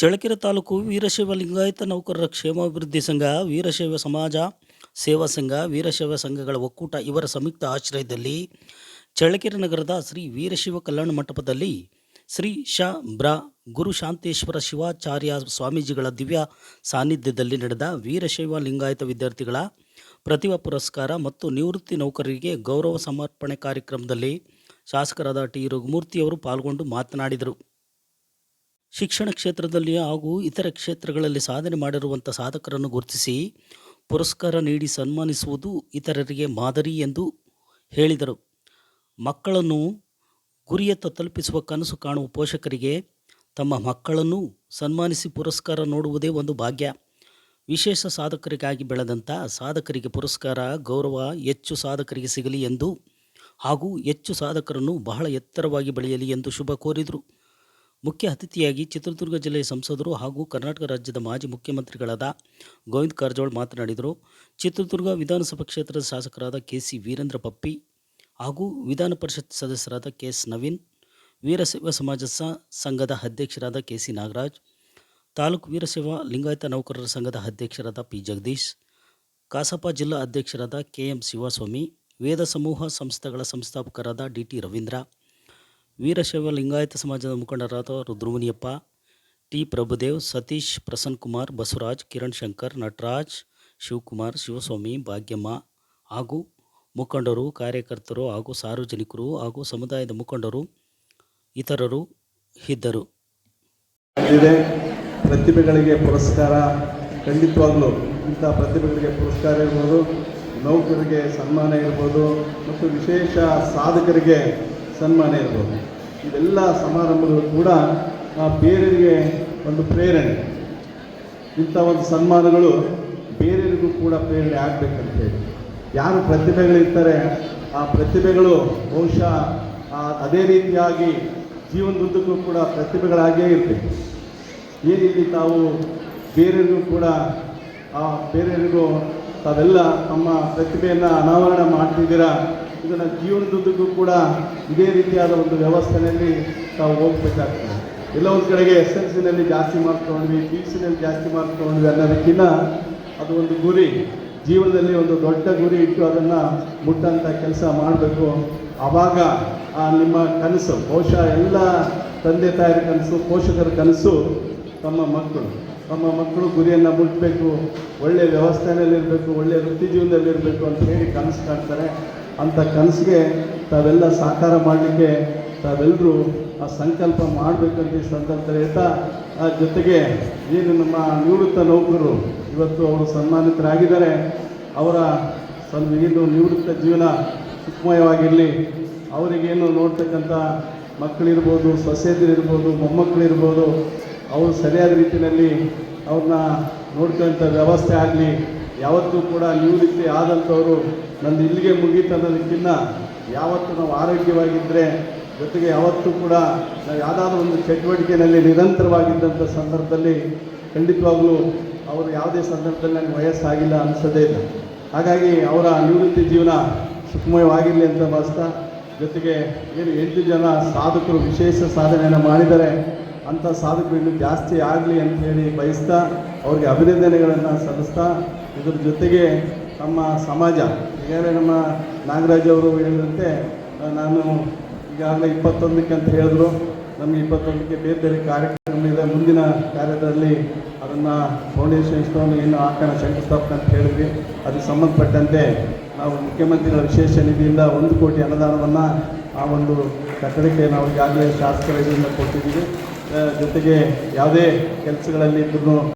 ಚಳ್ಳಕೆರೆ ತಾಲೂಕು ವೀರಶೈವ ಲಿಂಗಾಯತ ನೌಕರರ ಕ್ಷೇಮಾಭಿವೃದ್ಧಿ ಸಂಘ, ವೀರಶೈವ ಸಮಾಜ ಸೇವಾ ಸಂಘ, ವೀರಶೈವ ಸಂಘಗಳ ಒಕ್ಕೂಟ ಇವರ ಸಂಯುಕ್ತ ಆಶ್ರಯದಲ್ಲಿ ಚಳ್ಳಕೆರೆ ನಗರದ ಶ್ರೀ ವೀರಶೈವ ಕಲ್ಯಾಣ ಮಂಟಪದಲ್ಲಿ ಶ್ರೀ ಗುರು ಶಾಂತೇಶ್ವರ ಶಿವಾಚಾರ್ಯ ಸ್ವಾಮೀಜಿಗಳ ದಿವ್ಯ ಸಾನ್ನಿಧ್ಯದಲ್ಲಿ ನಡೆದ ವೀರಶೈವ ಲಿಂಗಾಯತ ವಿದ್ಯಾರ್ಥಿಗಳ ಪ್ರತಿಭಾ ಪುರಸ್ಕಾರ ಮತ್ತು ನಿವೃತ್ತಿ ನೌಕರರಿಗೆ ಗೌರವ ಸಮರ್ಪಣೆ ಕಾರ್ಯಕ್ರಮದಲ್ಲಿ ಶಾಸಕರಾದ ಟಿ ರಘುಮೂರ್ತಿಯವರು ಪಾಲ್ಗೊಂಡು ಮಾತನಾಡಿದರು. ಶಿಕ್ಷಣ ಕ್ಷೇತ್ರದಲ್ಲಿ ಹಾಗೂ ಇತರ ಕ್ಷೇತ್ರಗಳಲ್ಲಿ ಸಾಧನೆ ಮಾಡಿರುವಂಥ ಸಾಧಕರನ್ನು ಗುರುತಿಸಿ ಪುರಸ್ಕಾರ ನೀಡಿ ಸನ್ಮಾನಿಸುವುದು ಇತರರಿಗೆ ಮಾದರಿ ಎಂದು ಹೇಳಿದರು. ಮಕ್ಕಳನ್ನು ಗುರಿಯತ್ತ ತಲುಪಿಸುವ ಕನಸು ಕಾಣುವ ಪೋಷಕರಿಗೆ ತಮ್ಮ ಮಕ್ಕಳನ್ನು ಸನ್ಮಾನಿಸಿ ಪುರಸ್ಕಾರ ನೋಡುವುದೇ ಒಂದು ಭಾಗ್ಯ. ವಿಶೇಷ ಸಾಧಕರಿಗಾಗಿ ಬೆಳೆದಂಥ ಸಾಧಕರಿಗೆ ಪುರಸ್ಕಾರ, ಗೌರವ ಹೆಚ್ಚು ಸಾಧಕರಿಗೆ ಸಿಗಲಿ ಎಂದು ಹಾಗೂ ಹೆಚ್ಚು ಸಾಧಕರನ್ನು ಬಹಳ ಎತ್ತರವಾಗಿ ಬೆಳೆಯಲಿ ಎಂದು ಶುಭ ಕೋರಿದರು. ಮುಖ್ಯ ಅತಿಥಿಯಾಗಿ ಚಿತ್ರದುರ್ಗ ಜಿಲ್ಲೆಯ ಸಂಸದರು ಹಾಗೂ ಕರ್ನಾಟಕ ರಾಜ್ಯದ ಮಾಜಿ ಮುಖ್ಯಮಂತ್ರಿಗಳಾದ ಗೋವಿಂದ ಕಾರಜೋಳ ಮಾತನಾಡಿದರು. ಚಿತ್ರದುರ್ಗ ವಿಧಾನಸಭಾ ಕ್ಷೇತ್ರದ ಶಾಸಕರಾದ ಕೆ.ಸಿ. ವೀರೇಂದ್ರ ಪಪ್ಪಿ ಹಾಗೂ ವಿಧಾನ ಪರಿಷತ್ ಸದಸ್ಯರಾದ ಕೆ.ಎಸ್. ನವೀನ್, ವೀರಶೈವ ಸಮಾಜ ಸಂಘದ ಅಧ್ಯಕ್ಷರಾದ ಕೆ.ಸಿ. ನಾಗರಾಜ್, ತಾಲೂಕು ವೀರಶೈವ ಲಿಂಗಾಯತ ನೌಕರರ ಸಂಘದ ಅಧ್ಯಕ್ಷರಾದ ಪಿ. ಜಗದೀಶ್, ಕಸಾಪ ಜಿಲ್ಲಾ ಅಧ್ಯಕ್ಷರಾದ ಕೆ.ಎಂ. ಶಿವಸ್ವಾಮಿ, ವೇದ ಸಮೂಹ ಸಂಸ್ಥೆಗಳ ಸಂಸ್ಥಾಪಕರಾದ ಡಿ.ಟಿ. ರವೀಂದ್ರ, ವೀರಶೈವ ಲಿಂಗಾಯತ ಸಮಾಜದ ಮುಖಂಡರಾದ ರುದ್ರಮುನಿಯಪ್ಪ, ಟಿ. ಪ್ರಭುದೇವ್, ಸತೀಶ್, ಪ್ರಸನ್ನಕುಮಾರ್, ಬಸವರಾಜ್, ಕಿರಣ್ ಶಂಕರ್, ನಟರಾಜ್, ಶಿವಕುಮಾರ್, ಶಿವಸ್ವಾಮಿ, ಭಾಗ್ಯಮ್ಮ ಹಾಗೂ ಮುಖಂಡರು, ಕಾರ್ಯಕರ್ತರು ಹಾಗೂ ಸಾರ್ವಜನಿಕರು ಹಾಗೂ ಸಮುದಾಯದ ಮುಖಂಡರು ಇತರರು ಇದ್ದರು. ಪ್ರತಿಭೆಗಳಿಗೆ ಪುರಸ್ಕಾರ ಖಂಡಿತವಾಗ್ಲೂ ಇಂಥ ಪ್ರತಿಭೆಗಳಿಗೆ ಪುರಸ್ಕಾರ ಇರ್ಬೋದು, ನೌಕರರಿಗೆ ಸನ್ಮಾನ ಇರ್ಬೋದು ಮತ್ತು ವಿಶೇಷ ಸಾಧಕರಿಗೆ ಸನ್ಮಾನ ಇರ್ಬೋದು. ಇವೆಲ್ಲ ಸಮಾರಂಭಗಳು ಕೂಡ ಬೇರೆಯವರಿಗೆ ಒಂದು ಪ್ರೇರಣೆ. ಇಂಥ ಒಂದು ಸನ್ಮಾನಗಳು ಬೇರೆಯವರಿಗೂ ಕೂಡ ಪ್ರೇರಣೆ ಆಗಬೇಕಂತ ಹೇಳಿ ಯಾರು ಪ್ರತಿಭೆಗಳಿರ್ತಾರೆ ಆ ಪ್ರತಿಭೆಗಳು ಬಹುಶಃ ಅದೇ ರೀತಿಯಾಗಿ ಜೀವನದುದ್ದಕ್ಕೂ ಕೂಡ ಪ್ರತಿಭೆಗಳಾಗೇ ಇರಬೇಕು. ಏನಿಲ್ಲಿ ತಾವು ಬೇರೆಯವರಿಗೂ ಕೂಡ ಬೇರೆಯವರಿಗೂ ತಾವೆಲ್ಲ ತಮ್ಮ ಪ್ರತಿಭೆಯನ್ನು ಅನಾವರಣ ಮಾಡ್ತಿದ್ದೀರಾ, ಇದನ್ನು ಜೀವನದುದ್ದಕ್ಕೂ ಕೂಡ ಇದೇ ರೀತಿಯಾದ ಒಂದು ವ್ಯವಸ್ಥೆಯಲ್ಲಿ ತಾವು ಹೋಗ್ಬೇಕಾಗ್ತದೆ. ಎಲ್ಲ ಒಂದು ಕಡೆಗೆ SSLCನಲ್ಲಿ ಜಾಸ್ತಿ ಮಾರ್ಕ್ಸ್ ತೊಗೊಂಡ್ವಿ, PUCನಲ್ಲಿ ಜಾಸ್ತಿ ಮಾರ್ಕ್ಸ್ ತೊಗೊಂಡ್ವಿ ಅನ್ನೋದಕ್ಕಿಂತ ಅದು ಒಂದು ಗುರಿ, ಜೀವನದಲ್ಲಿ ಒಂದು ದೊಡ್ಡ ಗುರಿ ಇಟ್ಟು ಅದನ್ನು ಮುಟ್ಟಂಥ ಕೆಲಸ ಮಾಡಬೇಕು. ಆವಾಗ ನಿಮ್ಮ ಕನಸು, ಬಹುಶಃ ಎಲ್ಲ ತಂದೆ ತಾಯರ ಕನಸು, ಪೋಷಕರ ಕನಸು ತಮ್ಮ ಮಕ್ಕಳು ಗುರಿಯನ್ನು ಮುಟ್ಟಬೇಕು, ಒಳ್ಳೆಯ ವ್ಯವಸ್ಥೆಯಲ್ಲಿರಬೇಕು, ಒಳ್ಳೆಯ ವೃತ್ತಿ ಜೀವನದಲ್ಲಿರಬೇಕು ಅಂತ ಹೇಳಿ ಕನಸು ಕಾಣ್ತಾರೆ. ಅಂಥ ಕನಸಿಗೆ ತಾವೆಲ್ಲ ಸಾಕಾರ ಮಾಡಲಿಕ್ಕೆ ತಾವೆಲ್ಲರೂ ಆ ಸಂಕಲ್ಪ ಮಾಡಬೇಕಂತ ಈ ಸಂಕಲ್ಪ ಹೇಳ್ತಾ, ಜೊತೆಗೆ ಏನು ನಮ್ಮ ನಿವೃತ್ತ ನೌಕರರು ಇವತ್ತು ಅವರು ಸನ್ಮಾನಿತರಾಗಿದ್ದಾರೆ, ಅವರ ಏನು ನಿವೃತ್ತ ಜೀವನ ಸುಖಮಯವಾಗಿರಲಿ. ಅವರಿಗೇನು ನೋಡ್ತಕ್ಕಂಥ ಮಕ್ಕಳಿರ್ಬೋದು, ಸೊಸೆಯರಿರ್ಬೋದು, ಮೊಮ್ಮಕ್ಕಳಿರ್ಬೋದು, ಅವರು ಸರಿಯಾದ ರೀತಿಯಲ್ಲಿ ಅವ್ರನ್ನ ನೋಡ್ಕೊಳ್ಳೋಂಥ ವ್ಯವಸ್ಥೆ ಆಗಲಿ. ಯಾವತ್ತೂ ಕೂಡ ನಿವೃತ್ತಿ ಆದಂಥವರು ನಂದು ಇಲ್ಲಿಗೆ ಮುಗೀತು ಅನ್ನೋದಕ್ಕಿಂತ ಯಾವತ್ತೂ ನಾವು ಆರೋಗ್ಯವಾಗಿದ್ದರೆ, ಜೊತೆಗೆ ಯಾವತ್ತೂ ಕೂಡ ನಾವು ಯಾವುದಾದ್ರೂ ಒಂದು ಚಟುವಟಿಕೆಯಲ್ಲಿ ನಿರಂತರವಾಗಿದ್ದಂಥ ಸಂದರ್ಭದಲ್ಲಿ ಖಂಡಿತವಾಗ್ಲೂ ಅವರು ಯಾವುದೇ ಸಂದರ್ಭದಲ್ಲಿ ನನಗೆ ವಯಸ್ಸಾಗಿಲ್ಲ ಅನಿಸೋದೇ ಇಲ್ಲ. ಹಾಗಾಗಿ ಅವರ ನಿವೃತ್ತಿ ಜೀವನ ಸುಖಮಯವಾಗಿರಲಿ ಅಂತ ಭಾವಿಸ್ತಾ, ಜೊತೆಗೆ ಏನು 8 ಜನ ಸಾಧಕರು ವಿಶೇಷ ಸಾಧನೆಯನ್ನು ಮಾಡಿದ್ದಾರೆ, ಅಂಥ ಸಾಧಕರು ಇನ್ನೂ ಜಾಸ್ತಿ ಆಗಲಿ ಅಂತ ಹೇಳಿ ಬಯಸ್ತಾ ಅವ್ರಿಗೆ ಅಭಿನಂದನೆಗಳನ್ನು ಸಲ್ಲಿಸ್ತಾ, ಇದ್ರ ಜೊತೆಗೆ ನಮ್ಮ ಸಮಾಜ ಈಗಾಗಲೇ ನಮ್ಮ ನಾಗರಾಜ್ ಅವರು ಹೇಳಿದಂತೆ ನಾನು ಈಗಾಗಲೇ 21ಕ್ಕೆ ಅಂತ ಹೇಳಿದ್ರು. ನಮಗೆ 21ಕ್ಕೆ ಬೇರೆ ಬೇರೆ ಕಾರ್ಯಕ್ರಮ ಇದೆ. ಮುಂದಿನ ಕಾರ್ಯದಲ್ಲಿ ಅದನ್ನು ಫೌಂಡೇಶನ್ ಸ್ಟೋನ್ ಏನು ಹಾಕೋಣ ಶಂಕುಸ್ಥಾಪನೆ ಅಂತ ಹೇಳಿದ್ವಿ. ಅದಕ್ಕೆ ಸಂಬಂಧಪಟ್ಟಂತೆ ನಾವು ಮುಖ್ಯಮಂತ್ರಿಗಳ ವಿಶೇಷ ನಿಧಿಯಿಂದ 1 ಕೋಟಿ ಅನುದಾನವನ್ನು ಆ ಒಂದು ಕಟ್ಟಡಕ್ಕೆ ನಾವು ಈಗಾಗಲೇ ಶಾಸಕರ ಇದರಿಂದ ಕೊಟ್ಟಿದ್ದೀವಿ. ಜೊತೆಗೆ ಯಾವುದೇ ಕೆಲಸಗಳಲ್ಲಿ ಇದ್ರೂ